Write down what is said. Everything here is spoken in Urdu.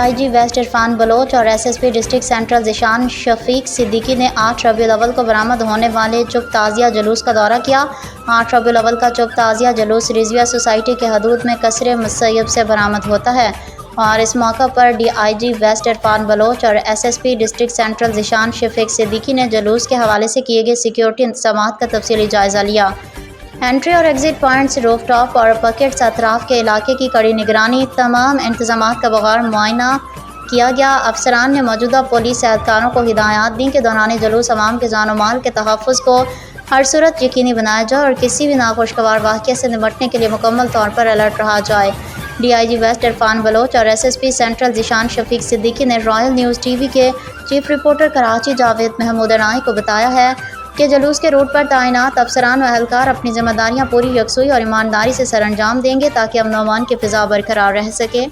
DIG ویسٹ عرفان بلوچ اور SSP ڈسٹرکٹ سینٹرل ذیشان شفیق صدیقی نے 8 ربیع الاول کو برآمد ہونے والے چپ تعزیہ جلوس کا دورہ کیا۔ 8 ربیع الاول کا چپ تعزیہ جلوس رضویہ سوسائٹی کے حدود میں قصر مسیب سے برآمد ہوتا ہے اور اس موقع پر DIG ویسٹ عرفان بلوچ اور SSP ڈسٹرکٹ سینٹرل ذیشان شفیق صدیقی نے جلوس کے حوالے سے کیے گئے سیکیورٹی انتظامات کا تفصیلی جائزہ لیا۔ انٹری اور ایگزٹ پوائنٹس، روف ٹاپ اور پکیٹس، اطراف کے علاقے کی کڑی نگرانی، تمام انتظامات کا بغور معائنہ کیا گیا۔ افسران نے موجودہ پولیس اہلکاروں کو ہدایات دیں کہ دوران جلوس عوام کے جان و مال کے تحفظ کو ہر صورت یقینی بنایا جائے اور کسی بھی ناخوشگوار واقعے سے نمٹنے کے لیے مکمل طور پر الرٹ رہا جائے۔ DIG ویسٹ عرفان بلوچ اور SSP سینٹرل ذیشان شفیق صدیقی نے رائل نیوز ٹی وی کے چیف رپورٹر کراچی جاوید محمود عنائی کو بتایا ہے کہ جلوس کے روٹ پر تعینات افسران و اہلکار اپنی ذمہ داریاں پوری یکسوئی اور ایمانداری سے سر انجام دیں گے تاکہ امن و امان کی فضا برقرار رہ سکے۔